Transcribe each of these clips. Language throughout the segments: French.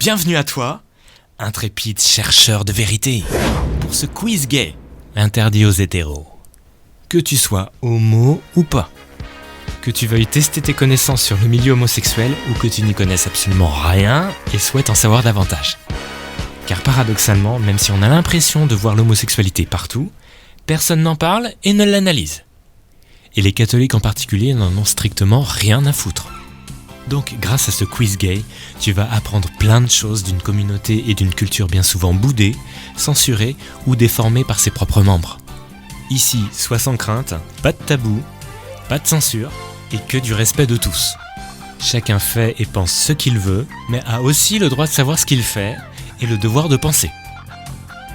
Bienvenue à toi, intrépide chercheur de vérité, pour ce quiz gay, interdit aux hétéros. Que tu sois homo ou pas, que tu veuilles tester tes connaissances sur le milieu homosexuel ou que tu n'y connaisses absolument rien et souhaites en savoir davantage. Car paradoxalement, même si on a l'impression de voir l'homosexualité partout, personne n'en parle et ne l'analyse. Et les catholiques en particulier n'en ont strictement rien à foutre. Donc, grâce à ce quiz gay, tu vas apprendre plein de choses d'une communauté et d'une culture bien souvent boudée, censurée ou déformée par ses propres membres. Ici, sois sans crainte, pas de tabou, pas de censure et que du respect de tous. Chacun fait et pense ce qu'il veut, mais a aussi le droit de savoir ce qu'il fait et le devoir de penser.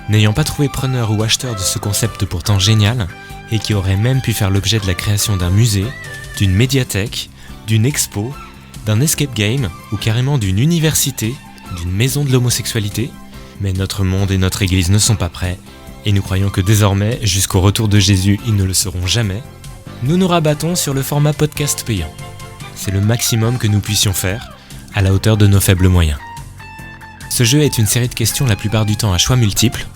N'ayant pas trouvé preneur ou acheteur de ce concept pourtant génial, et qui aurait même pu faire l'objet de la création d'un musée, d'une médiathèque, d'une expo, d'un escape game ou carrément d'une université, d'une maison de l'homosexualité, mais notre monde et notre église ne sont pas prêts, et nous croyons que désormais, jusqu'au retour de Jésus, ils ne le seront jamais, nous nous rabattons sur le format podcast payant. C'est le maximum que nous puissions faire, à la hauteur de nos faibles moyens. Ce jeu est une série de questions la plupart du temps à choix multiples,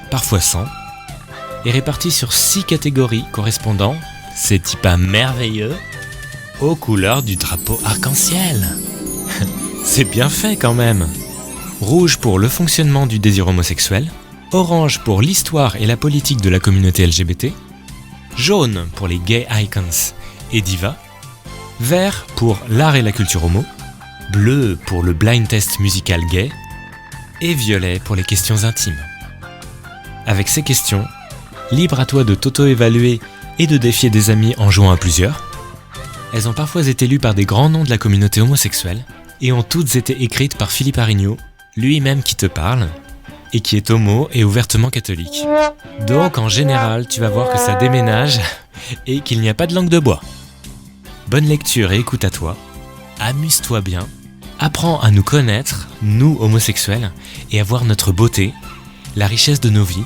parfois sans, et réparties sur 6 catégories correspondant, c'est pas merveilleux, aux couleurs du drapeau arc-en-ciel. C'est bien fait quand même. Rouge pour le fonctionnement du désir homosexuel, orange pour l'histoire et la politique de la communauté LGBT, jaune pour les gay icons et divas, vert pour l'art et la culture homo, bleu pour le blind test musical gay, et violet pour les questions intimes. Avec ces questions, libre à toi de t'auto-évaluer et de défier des amis en jouant à plusieurs. Elles ont parfois été lues par des grands noms de la communauté homosexuelle et ont toutes été écrites par Philippe Arignot, lui-même qui te parle, et qui est homo et ouvertement catholique. Donc en général, tu vas voir que ça déménage et qu'il n'y a pas de langue de bois. Bonne lecture et écoute à toi, amuse-toi bien, apprends à nous connaître, nous homosexuels, et à voir notre beauté, la richesse de nos vies,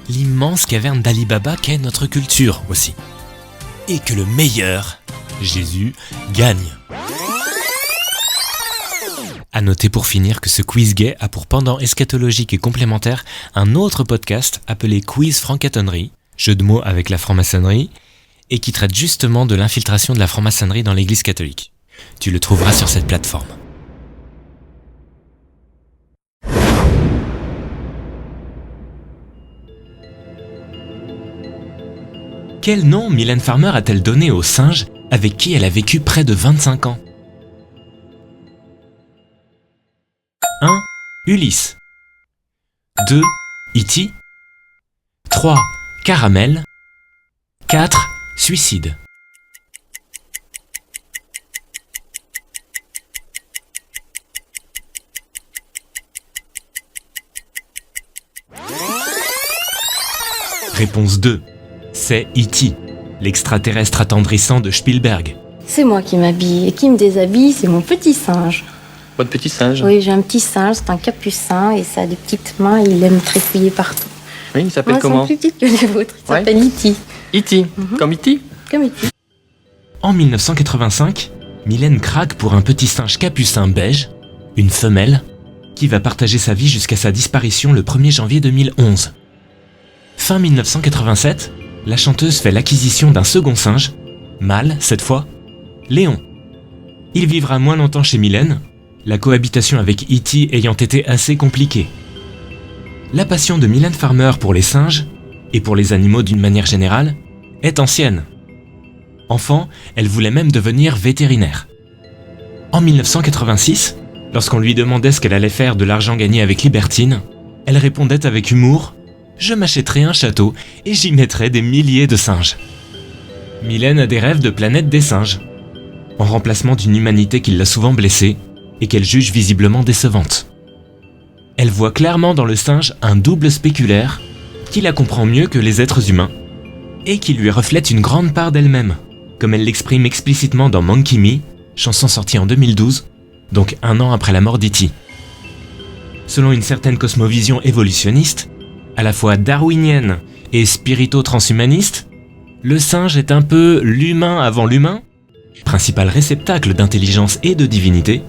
l'immense caverne d'Ali Baba qu'est notre culture aussi. Et que le meilleur, Jésus, gagne. À noter pour finir que ce quiz gay a pour pendant eschatologique et complémentaire un autre podcast appelé Quiz Francatonnerie, jeu de mots avec la franc-maçonnerie, et qui traite justement de l'infiltration de la franc-maçonnerie dans l'église catholique. Tu le trouveras sur cette plateforme. Quel nom Mylène Farmer a-t-elle donné au singe avec qui elle a vécu près de 25 ans ? 1. Ulysse. 2. E.T. 3. Caramel. 4. Suicide. Réponse 2. C'est E.T., l'extraterrestre attendrissant de Spielberg. C'est moi qui m'habille et qui me déshabille, c'est mon petit singe. Votre petit singe ? Oui, j'ai un petit singe, c'est un capucin et ça a des petites mains et il aime trépouiller partout. Oui, il s'appelle comment ? Ils sont plus petites que les vôtres, il s'appelle E.T. E.T. Comme E.T. Comme E.T. En 1985, Mylène craque pour un petit singe capucin beige, une femelle, qui va partager sa vie jusqu'à sa disparition le 1er janvier 2011. Fin 1987, la chanteuse fait l'acquisition d'un second singe, mâle cette fois, Léon. Il vivra moins longtemps chez Mylène, la cohabitation avec E.T. ayant été assez compliquée. La passion de Mylène Farmer pour les singes, et pour les animaux d'une manière générale, est ancienne. Enfant, elle voulait même devenir vétérinaire. En 1986, lorsqu'on lui demandait ce qu'elle allait faire de l'argent gagné avec Libertine, elle répondait avec humour « Je m'achèterai un château et j'y mettrai des milliers de singes ». Mylène a des rêves de planète des singes, en remplacement d'une humanité qui l'a souvent blessée et qu'elle juge visiblement décevante. Elle voit clairement dans le singe un double spéculaire qui la comprend mieux que les êtres humains et qui lui reflète une grande part d'elle-même, comme elle l'exprime explicitement dans Monkey Me, chanson sortie en 2012, donc 1 an après la mort d'E.T. Selon une certaine cosmovision évolutionniste, à la fois darwinienne et spirito-transhumaniste, le singe est un peu l'humain avant l'humain, principal réceptacle d'intelligence et de divinité,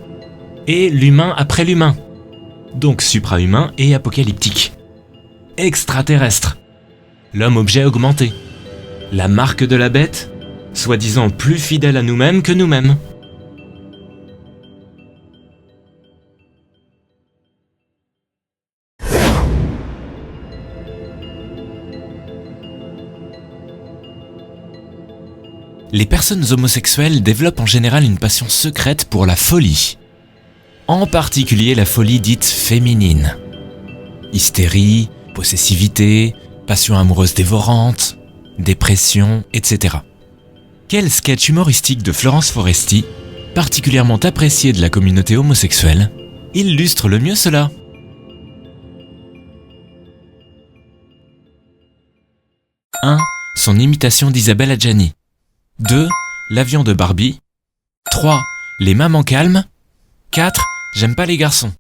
et l'humain après l'humain, donc suprahumain et apocalyptique. Extraterrestre, l'homme-objet augmenté, la marque de la bête, soi-disant plus fidèle à nous-mêmes que nous-mêmes. Les personnes homosexuelles développent en général une passion secrète pour la folie. En particulier la folie dite féminine. Hystérie, possessivité, passion amoureuse dévorante, dépression, etc. Quel sketch humoristique de Florence Foresti, particulièrement apprécié de la communauté homosexuelle, illustre le mieux cela? 1. Son imitation d'Isabelle Adjani. 2. L'avion de Barbie. 3. Les mamans calmes. 4. J'aime pas les garçons.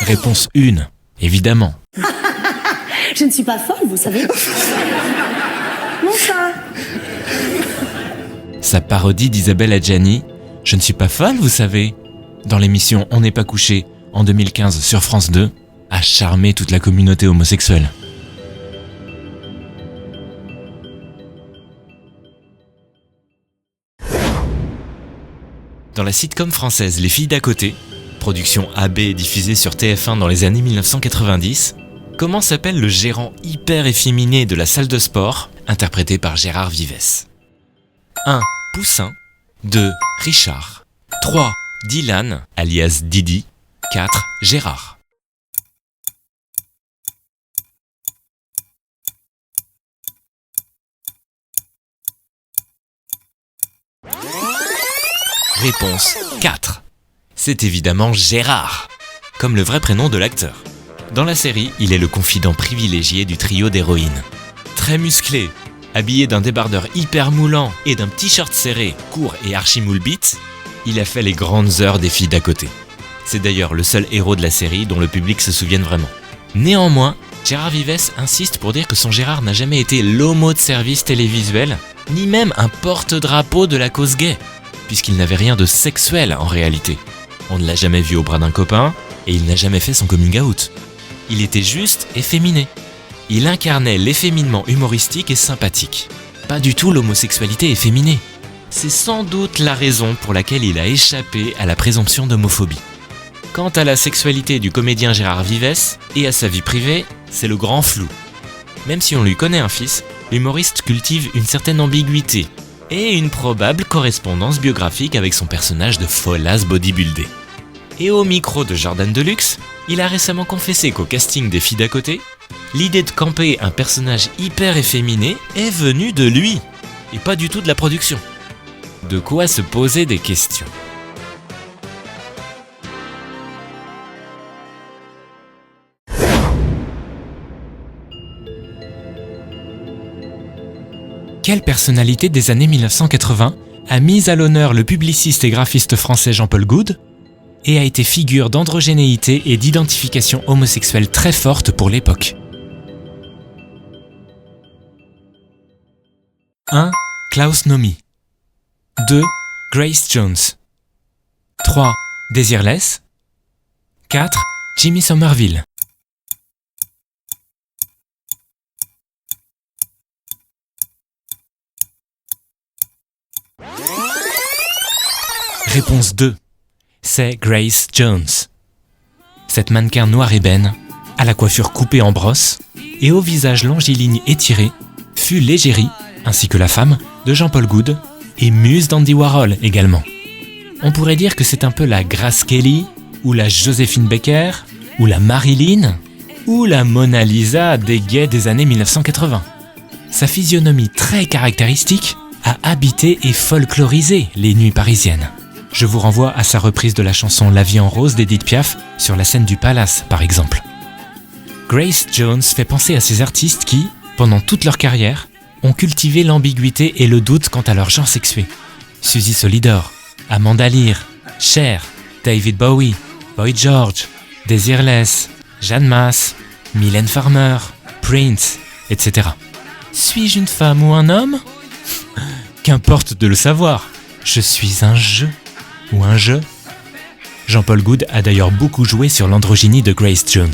Réponse 1. Évidemment. Je ne suis pas folle, vous savez. Mon chat. Sa parodie d'Isabelle Adjani, Je ne suis pas folle, vous savez, dans l'émission On n'est pas couché, en 2015 sur France 2, a charmé toute la communauté homosexuelle. Dans la sitcom française Les filles d'à côté, production AB diffusée sur TF1 dans les années 1990, comment s'appelle le gérant hyper efféminé de la salle de sport, interprété par Gérard Vives? 1. Poussin. 2. Richard. 3. Dylan, alias Didi. 4. Gérard. Réponse 4. C'est évidemment Gérard, comme le vrai prénom de l'acteur. Dans la série, il est le confident privilégié du trio d'héroïnes. Très musclé, habillé d'un débardeur hyper moulant et d'un petit short serré, court et archi moule bite, il a fait les grandes heures des filles d'à côté. C'est d'ailleurs le seul héros de la série dont le public se souvienne vraiment. Néanmoins, Gérard Vives insiste pour dire que son Gérard n'a jamais été l'homo de service télévisuel, ni même un porte-drapeau de la cause gay, puisqu'il n'avait rien de sexuel en réalité. On ne l'a jamais vu au bras d'un copain, et il n'a jamais fait son coming out. Il était juste efféminé. Il incarnait l'efféminement humoristique et sympathique. Pas du tout l'homosexualité efféminée. C'est sans doute la raison pour laquelle il a échappé à la présomption d'homophobie. Quant à la sexualité du comédien Gérard Vives et à sa vie privée, c'est le grand flou. Même si on lui connaît un fils, l'humoriste cultive une certaine ambiguïté et une probable correspondance biographique avec son personnage de folasse bodybuildé. Et au micro de Jordan Deluxe, il a récemment confessé qu'au casting des filles d'à côté, l'idée de camper un personnage hyper efféminé est venue de lui, et pas du tout de la production. De quoi se poser des questions. Quelle personnalité des années 1980 a mis à l'honneur le publiciste et graphiste français Jean-Paul Goude et a été figure d'androgénéité et d'identification homosexuelle très forte pour l'époque? 1. Klaus Nomi. 2. Grace Jones. 3. Desireless. 4. Jimmy Somerville. Réponse 2. C'est Grace Jones. Cette mannequin noire ébène, à la coiffure coupée en brosse et au visage longiligne étiré, fut l'égérie, ainsi que la femme, de Jean-Paul Goude et muse d'Andy Warhol également. On pourrait dire que c'est un peu la Grace Kelly, ou la Joséphine Baker, ou la Marilyn, ou la Mona Lisa des gays des années 1980. Sa physionomie très caractéristique a habité et folklorisé les nuits parisiennes. Je vous renvoie à sa reprise de la chanson La vie en rose d'Edith Piaf sur la scène du Palace, par exemple. Grace Jones fait penser à ces artistes qui, pendant toute leur carrière, ont cultivé l'ambiguïté et le doute quant à leur genre sexué. Suzy Solidor, Amanda Lear, Cher, David Bowie, Boy George, Desireless, Jeanne Masse, Mylène Farmer, Prince, etc. Suis-je une femme ou un homme ? Qu'importe de le savoir. Je suis un je ou un je. Jean-Paul Goude a d'ailleurs beaucoup joué sur l'androgynie de Grace Jones.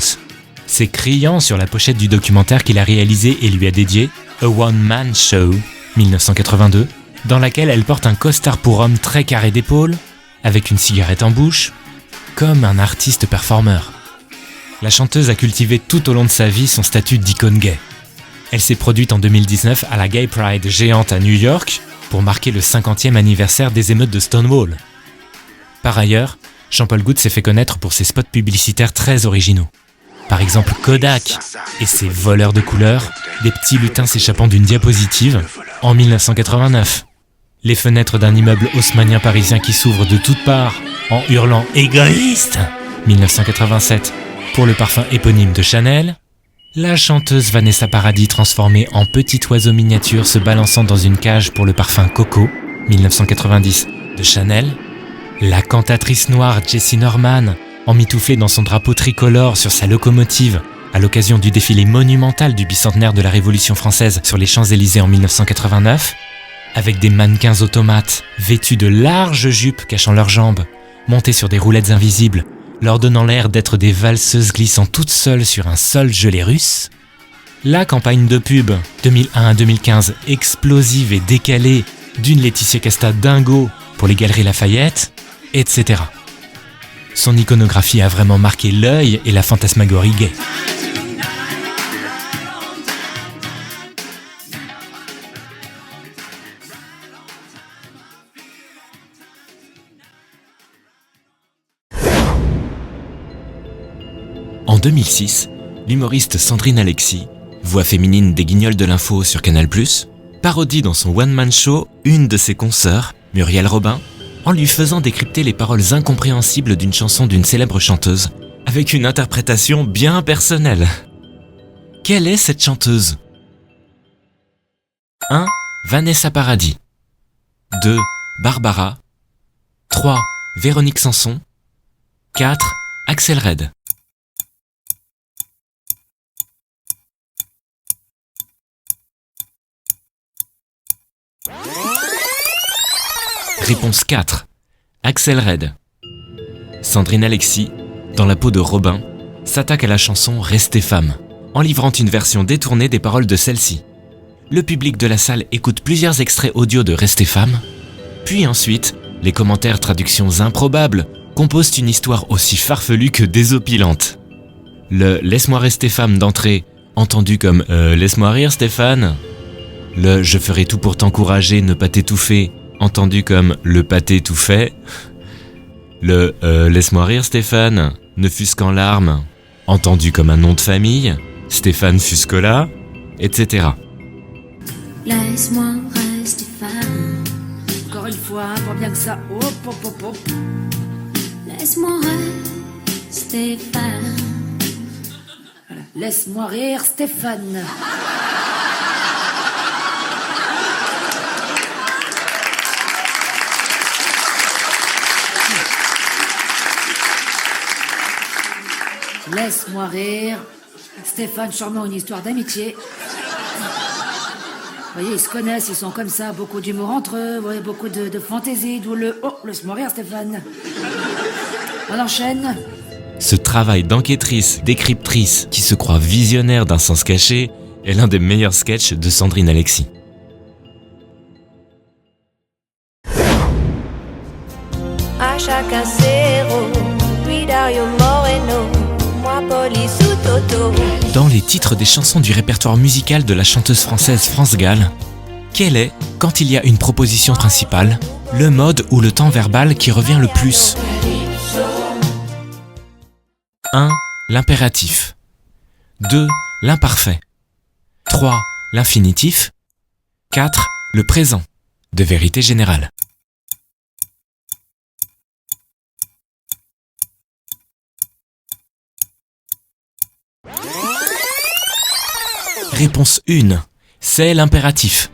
C'est criant sur la pochette du documentaire qu'il a réalisé et lui a dédié, A One Man Show, 1982, dans laquelle elle porte un costard pour homme très carré d'épaule, avec une cigarette en bouche, comme un artiste performeur. La chanteuse a cultivé tout au long de sa vie son statut d'icône gay. Elle s'est produite en 2019 à la Gay Pride géante à New York pour marquer le 50e anniversaire des émeutes de Stonewall. Par ailleurs, Jean-Paul Goude s'est fait connaître pour ses spots publicitaires très originaux. Par exemple Kodak et ses voleurs de couleurs, des petits lutins s'échappant d'une diapositive en 1989. Les fenêtres d'un immeuble haussmannien parisien qui s'ouvrent de toutes parts en hurlant « Égoïste !» 1987 pour le parfum éponyme de Chanel. La chanteuse Vanessa Paradis transformée en petit oiseau miniature se balançant dans une cage pour le parfum Coco, 1990, de Chanel. La cantatrice noire Jessie Norman, emmitouflée dans son drapeau tricolore sur sa locomotive, à l'occasion du défilé monumental du bicentenaire de la Révolution française sur les Champs-Élysées en 1989, avec des mannequins automates vêtus de larges jupes cachant leurs jambes, montés sur des roulettes invisibles, leur donnant l'air d'être des valseuses glissant toutes seules sur un sol gelé russe. La campagne de pub 2001 à 2015 explosive et décalée d'une Laetitia Casta dingo pour les Galeries Lafayette, etc. Son iconographie a vraiment marqué l'œil et la fantasmagorie gay. En 2006, l'humoriste Sandrine Alexis, voix féminine des Guignols de l'info sur Canal+, parodie dans son one-man show une de ses consoeurs, Muriel Robin, en lui faisant décrypter les paroles incompréhensibles d'une chanson d'une célèbre chanteuse, avec une interprétation bien personnelle. Quelle est cette chanteuse ? 1. Vanessa Paradis. 2. Barbara. 3. Véronique Sanson. 4. Axel Red. Réponse 4. Axel Red. Sandrine Alexis, dans la peau de Robin, s'attaque à la chanson « Restez femme », en livrant une version détournée des paroles de celle-ci. Le public de la salle écoute plusieurs extraits audio de « Restez femme », puis ensuite, les commentaires traductions improbables composent une histoire aussi farfelue que désopilante. Le « Laisse-moi rester femme » d'entrée, entendu comme « Laisse-moi rire Stéphane », le « Je ferai tout pour t'encourager, ne pas t'étouffer », entendu comme le pâté tout fait, le laisse-moi rire Stéphane, ne fût-ce qu'en larmes, entendu comme un nom de famille, Stéphane Fuscola, etc. Laisse-moi rester femme. Encore une fois, pas bien que ça. Hop, hop, hop, hop. Laisse-moi rester femme. Voilà. Laisse-moi rire Stéphane. Laisse-moi rire. Stéphane, charmant, une histoire d'amitié. Vous voyez, ils se connaissent, ils sont comme ça, beaucoup d'humour entre eux, vous voyez, beaucoup de fantaisie, d'où le « Oh, laisse-moi rire, Stéphane ». On enchaîne. Ce travail d'enquêtrice, décryptrice, qui se croit visionnaire d'un sens caché, est l'un des meilleurs sketchs de Sandrine Alexis. À chacun ses rôles, lui Dario Moreno, moi Police ou Toto. Dans les titres des chansons du répertoire musical de la chanteuse française France Gall, quel est, quand il y a une proposition principale, le mode ou le temps verbal qui revient le plus ? 1. L'impératif. 2. L'imparfait. 3. L'infinitif. 4. Le présent, de vérité générale. Réponse 1. C'est l'impératif.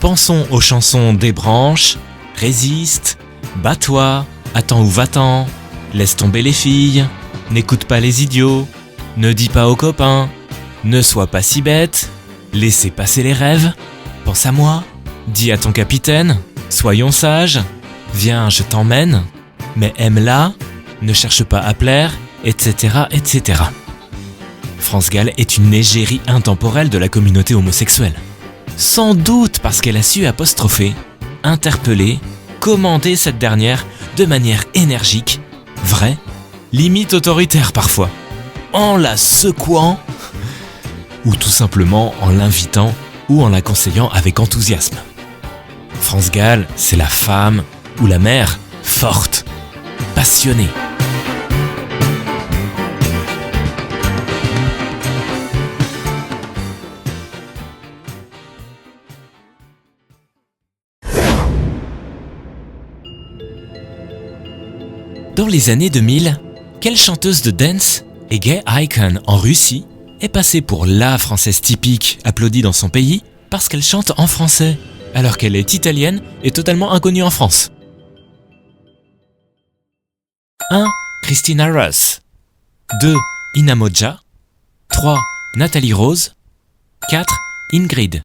Pensons aux chansons Des branches, Résiste, Bats-toi, Attends ou va-t'en, Laisse tomber les filles, N'écoute pas les idiots, Ne dis pas aux copains, Ne sois pas si bête, Laissez passer les rêves, pense à moi, dis à ton capitaine, soyons sages, viens je t'emmène, mais aime-la, ne cherche pas à plaire, etc. etc. France Gall est une égérie intemporelle de la communauté homosexuelle. Sans doute parce qu'elle a su apostropher, interpeller, commenter cette dernière de manière énergique, vraie, limite autoritaire parfois, en la secouant ou tout simplement en l'invitant ou en la conseillant avec enthousiasme. France Gall, c'est la femme ou la mère forte, passionnée. Dans les années 2000, quelle chanteuse de dance et gay icon en Russie est passée pour la française typique applaudie dans son pays parce qu'elle chante en français, alors qu'elle est italienne et totalement inconnue en France? 1. Christina Ross. 2. Ina Moja. 3. Nathalie Rose. 4. Ingrid.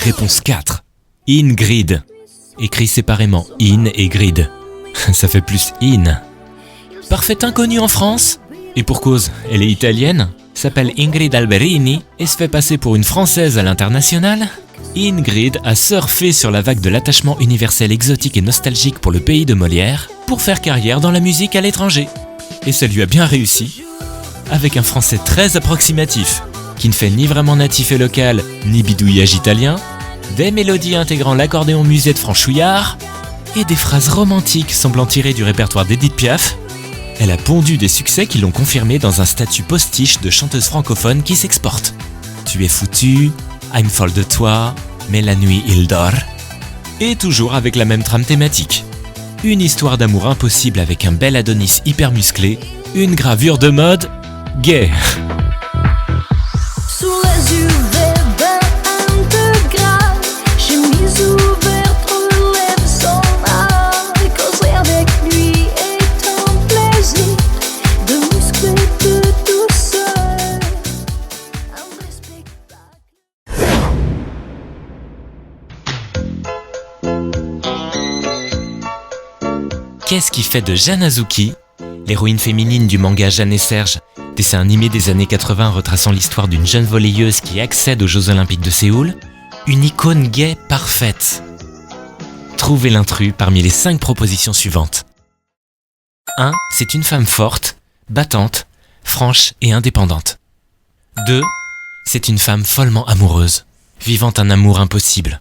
Réponse 4. Ingrid. Écrit séparément In et Grid. Ça fait plus In. Parfaite inconnue en France. Et pour cause, elle est italienne, s'appelle Ingrid Alberini et se fait passer pour une Française à l'international. Ingrid a surfé sur la vague de l'attachement universel exotique et nostalgique pour le pays de Molière pour faire carrière dans la musique à l'étranger. Et ça lui a bien réussi, avec un français très approximatif, qui ne fait ni vraiment natif et local, ni bidouillage italien, des mélodies intégrant l'accordéon musette franchouillard, et des phrases romantiques semblant tirées du répertoire d'Edith Piaf. Elle a pondu des succès qui l'ont confirmée dans un statut postiche de chanteuse francophone qui s'exporte. Tu es foutu, I'm folle de toi, mais la nuit il dort. Et toujours avec la même trame thématique. Une histoire d'amour impossible avec un bel Adonis hyper musclé, une gravure de mode gay. Sous les UV un peu grave, chemise ouverte, relève son âme. Causer avec lui est un plaisir, de muscler de douceur. Un vrai spectacle. Qu'est-ce qui fait de Jeanne Azuki, l'héroïne féminine du manga Jeanne et Serge, dessin animé des années 80 retraçant l'histoire d'une jeune volleyeuse qui accède aux Jeux Olympiques de Séoul, une icône gay parfaite? Trouvez l'intrus parmi les 5 propositions suivantes. 1. C'est une femme forte, battante, franche et indépendante. 2. C'est une femme follement amoureuse, vivant un amour impossible.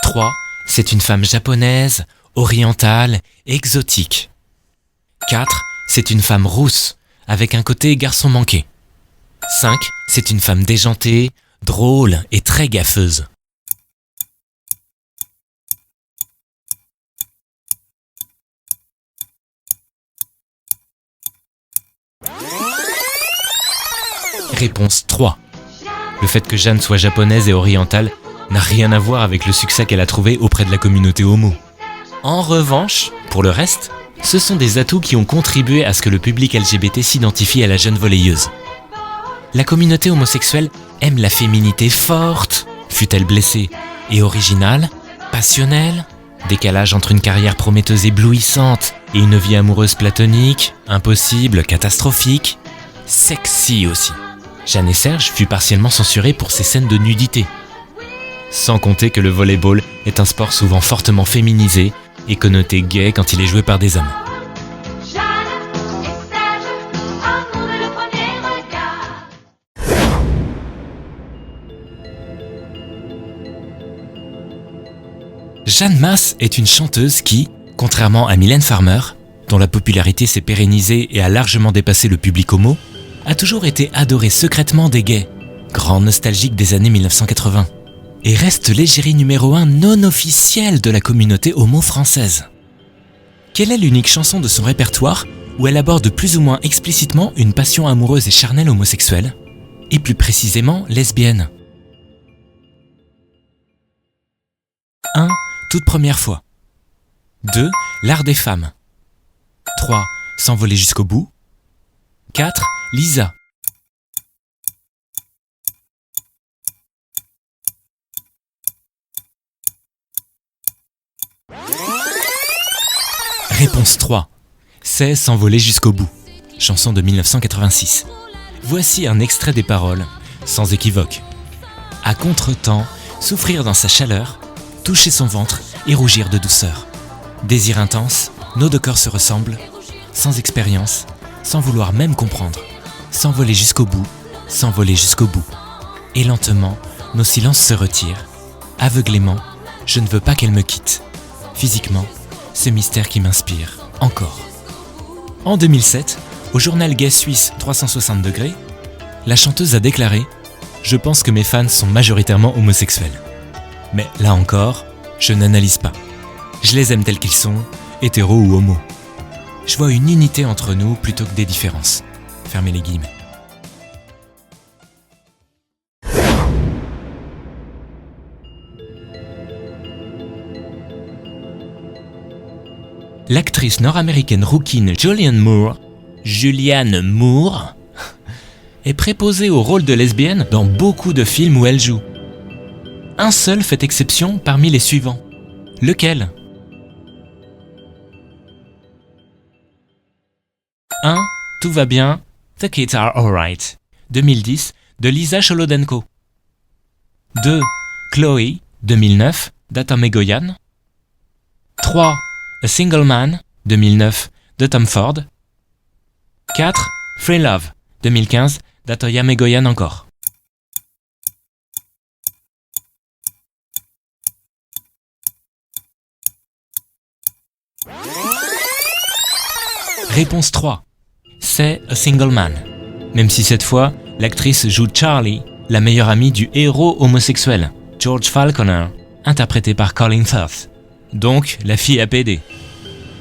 3. C'est une femme japonaise, orientale, exotique. 4. C'est une femme rousse, avec un côté garçon manqué. 5. C'est une femme déjantée, drôle et très gaffeuse. Réponse 3. Le fait que Jeanne soit japonaise et orientale n'a rien à voir avec le succès qu'elle a trouvé auprès de la communauté homo. En revanche, pour le reste, ce sont des atouts qui ont contribué à ce que le public LGBT s'identifie à la jeune volleyeuse. La communauté homosexuelle aime la féminité forte, fût-elle blessée, et originale, passionnelle, décalage entre une carrière prometteuse éblouissante et une vie amoureuse platonique, impossible, catastrophique, sexy aussi. Jeanne et Serge fut partiellement censurée pour ses scènes de nudité. Sans compter que le volleyball est un sport souvent fortement féminisé et connoté gay quand il est joué par des hommes. Jeanne Masse est une chanteuse qui, contrairement à Mylène Farmer, dont la popularité s'est pérennisée et a largement dépassé le public homo, a toujours été adorée secrètement des gays, grands nostalgiques des années 1980, et reste l'égérie numéro 1 non officielle de la communauté homo française. Quelle est l'unique chanson de son répertoire où elle aborde plus ou moins explicitement une passion amoureuse et charnelle homosexuelle, et plus précisément lesbienne? 1. Toute première fois. 2. L'art des femmes. 3. S'envoler jusqu'au bout. 4. Lisa. Réponse 3. C'est S'envoler jusqu'au bout. Chanson de 1986. Voici un extrait des paroles, sans équivoque. À contre-temps, souffrir dans sa chaleur, toucher son ventre et rougir de douceur. Désir intense, nos deux corps se ressemblent, sans expérience, sans vouloir même comprendre. S'envoler jusqu'au bout, s'envoler jusqu'au bout. Et lentement, nos silences se retirent. Aveuglément, je ne veux pas qu'elle me quitte. Physiquement, ce mystère qui m'inspire, encore. En 2007, au journal gay suisse 360 degrés, la chanteuse a déclaré « Je pense que mes fans sont majoritairement homosexuels. Mais là encore, je n'analyse pas. Je les aime tels qu'ils sont, hétéros ou homo. Je vois une unité entre nous plutôt que des différences. » Fermez les guillemets. L'actrice nord-américaine rouquine Julianne Moore est préposée au rôle de lesbienne dans beaucoup de films où elle joue. Un seul fait exception parmi les suivants. Lequel ? 1. Tout va bien, The Kids Are Alright, 2010, de Lisa Cholodenko. 2. Chloe, 2009, d'Atom Egoyan. 3. A Single Man, 2009, de Tom Ford. 4. Free Love, 2015, d'Atoya Megoyan encore. Réponse 3. C'est A Single Man. Même si cette fois, l'actrice joue Charlie, la meilleure amie du héros homosexuel, George Falconer, interprété par Colin Firth. Donc, la fille APD.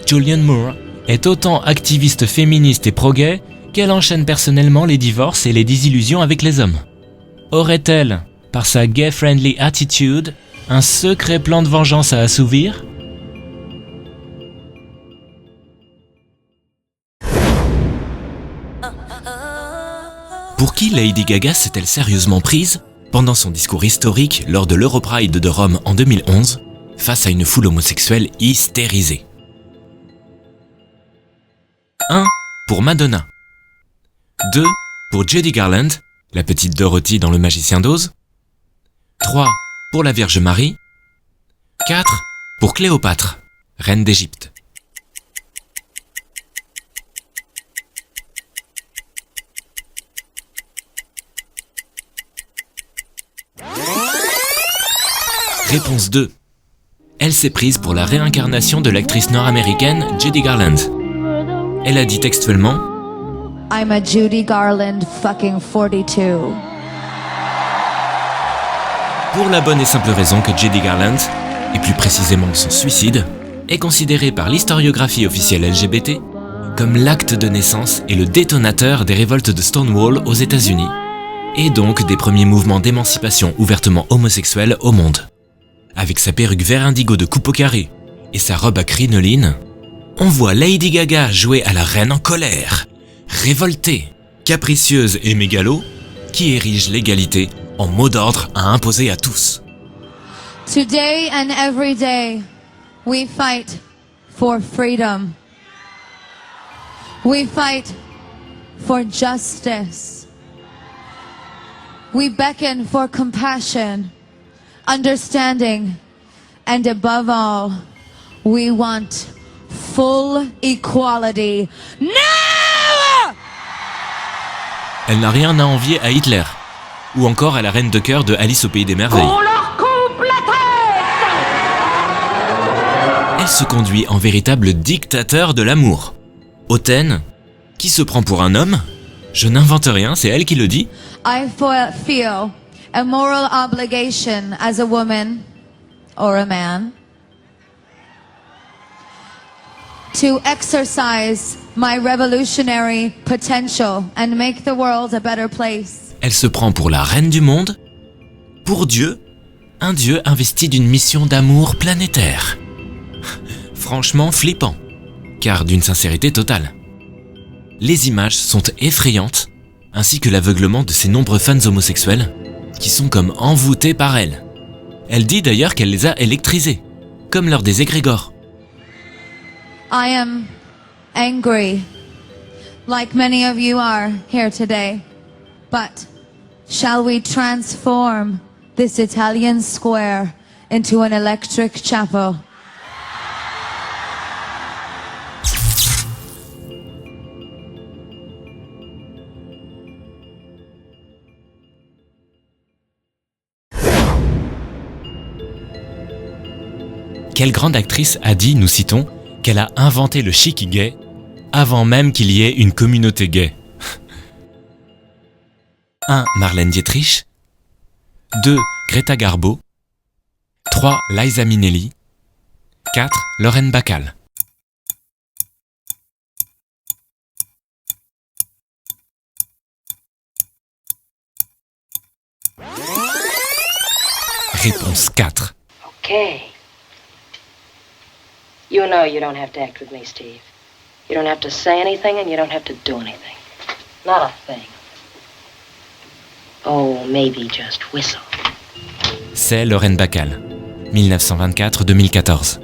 Julianne Moore est autant activiste féministe et pro-gay qu'elle enchaîne personnellement les divorces et les désillusions avec les hommes. Aurait-elle, par sa gay-friendly attitude, un secret plan de vengeance à assouvir ? Pour qui Lady Gaga s'est-elle sérieusement prise pendant son discours historique lors de l'Europride de Rome en 2011 face à une foule homosexuelle hystérisée ? 1. Pour Madonna. 2. Pour Judy Garland, la petite Dorothy dans Le Magicien d'Oz. 3. Pour la Vierge Marie. 4. Pour Cléopâtre, reine d'Égypte. Réponse 2. Elle s'est prise pour la réincarnation de l'actrice nord-américaine Judy Garland. Elle a dit textuellement « I'm a Judy Garland fucking 42. » Pour la bonne et simple raison que Judy Garland, et plus précisément son suicide, est considéré par l'historiographie officielle LGBT comme l'acte de naissance et le détonateur des révoltes de Stonewall aux États-Unis, et donc des premiers mouvements d'émancipation ouvertement homosexuels au monde. Avec sa perruque vert indigo de coupe au carré et sa robe à crinoline, on voit Lady Gaga jouer à la reine en colère, révoltée, capricieuse et mégalo, qui érige l'égalité en mot d'ordre à imposer à tous. Today and every day, we fight for freedom. We fight for justice. We beckon for compassion, understanding, and above all, we want full equality. Now! Elle n'a rien à envier à Hitler, ou encore à la reine de cœur de Alice au Pays des Merveilles. On leur coupe la tête! Elle se conduit en véritable dictateur de l'amour. Hautaine, qui se prend pour un homme ? Je n'invente rien, c'est elle qui le dit. I feel a moral obligation as a woman or a man to exercise my revolutionary potential and make the world a better place. Elle se prend pour la reine du monde, pour Dieu, un Dieu investi d'une mission d'amour planétaire. franchement flippant, car d'une sincérité totale. Les images sont effrayantes, ainsi que l'aveuglement de ses nombreux fans homosexuels, qui sont comme envoûtés par elle. Elle dit d'ailleurs qu'elle les a électrisés, comme lors des égrégores. I am angry, like many of you are here today. But shall we transform this Italian square into an electric chapel? Quelle grande actrice a dit, nous citons, qu'elle a inventé le chic gay avant même qu'il y ait une communauté gay. 1. Marlène Dietrich. 2. Greta Garbo. 3. Liza Minnelli. 4. Lauren Bacall. Réponse 4. Okay. You know you don't have to act with me, Steve. You don't have to say anything and you don't have to do anything. Not a thing. Oh, maybe just whistle. C'est Lauren Bacall, 1924-2014.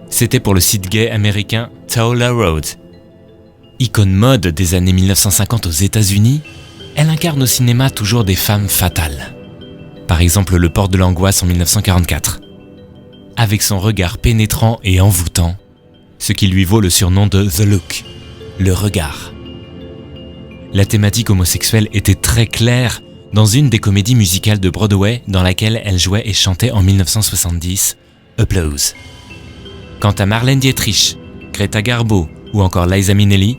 C'était pour le site gay américain Towler Road. Icône mode des années 1950 aux États-Unis, elle incarne au cinéma toujours des femmes fatales. Par exemple Le Port de l'Angoisse en 1944. Avec son regard pénétrant et envoûtant, ce qui lui vaut le surnom de The Look, le regard. La thématique homosexuelle était très claire dans une des comédies musicales de Broadway dans laquelle elle jouait et chantait en 1970, Applause. Quant à Marlène Dietrich, Greta Garbo ou encore Liza Minnelli,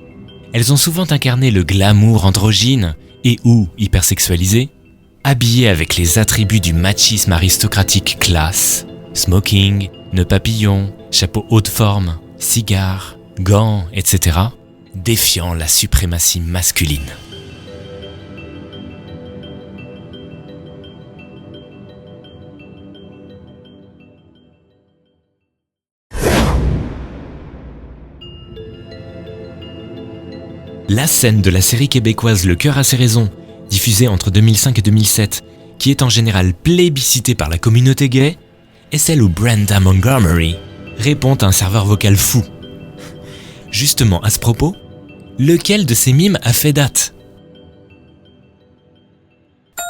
elles ont souvent incarné le glamour androgyne et ou hypersexualisé, habillées avec les attributs du machisme aristocratique classe, smoking, nœud papillon, chapeau haute forme, cigare, gants, etc., défiant la suprématie masculine. La scène de la série québécoise Le Cœur a ses raisons, diffusée entre 2005 et 2007, qui est en général plébiscitée par la communauté gay, est celle où Brenda Montgomery répond à un serveur vocal fou. Justement, à ce propos, lequel de ces mimes a fait date ?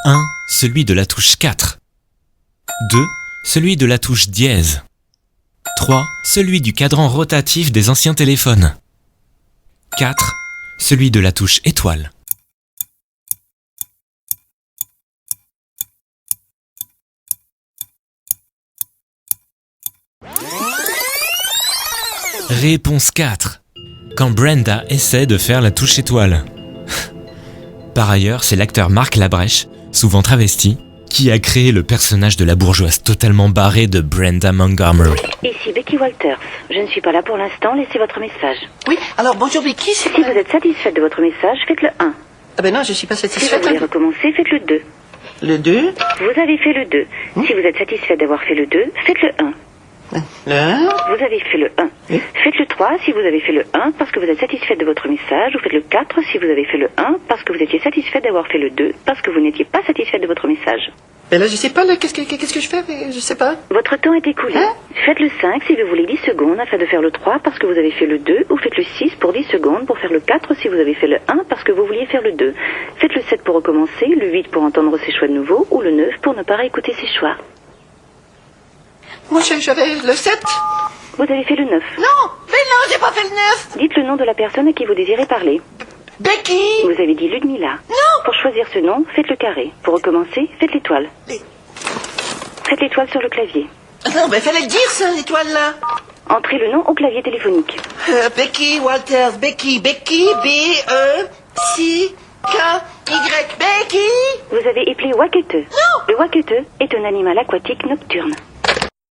1. Celui de la touche 4. 2. Celui de la touche dièse. 3. Celui du cadran rotatif des anciens téléphones. 4. Celui de la touche étoile. Réponse 4. Quand Brenda essaie de faire la touche étoile. Par ailleurs, c'est l'acteur Marc Labrèche, souvent travesti, qui a créé le personnage de la bourgeoise totalement barrée de Brenda Montgomery. Ici Becky Walters. Je ne suis pas là pour l'instant, laissez votre message. Oui, alors bonjour Becky, Si vous êtes satisfaite de votre message, faites le 1. Ah ben non, je suis pas Si vous satisfaite. voulez recommencer, faites le 2. Le 2, Vous avez fait le 2. Si vous êtes satisfaite d'avoir fait le 2, faites le 1. le 1, Vous avez fait le 1. Oui. Faites le 3 si vous avez fait le 1 parce que vous êtes satisfaite de votre message, ou faites le 4 si vous avez fait le 1 parce que vous étiez satisfaite d'avoir fait le 2 parce que vous n'étiez pas satisfaite de votre message. ben là je sais pas, là, qu'est-ce que je fais, je sais pas. Votre temps est écoulé. Hein? Faites le 5 si vous voulez 10 secondes afin de faire le 3 parce que vous avez fait le 2, ou faites le 6 pour 10 secondes pour faire le 4 si vous avez fait le 1 parce que vous vouliez faire le 2. Faites le 7 pour recommencer, le 8 pour entendre ses choix de nouveau, ou le 9 pour ne pas réécouter ses choix. Moi j'avais le 7. Vous avez fait le 9. Non, mais non, j'ai pas fait le 9. Dites le nom de la personne à qui vous désirez parler. Becky. Vous avez dit Ludmilla. Non. Pour choisir ce nom, faites le carré. Pour recommencer, faites l'étoile. Mais- Faites l'étoile sur le clavier. Non, ben fallait le dire ça, l'étoile là. Entrez le nom au clavier téléphonique. Becky Walters, Becky, B-E-C-K-Y, Becky. Vous avez appelé Wakete. Non. Le Wakete est un animal aquatique nocturne.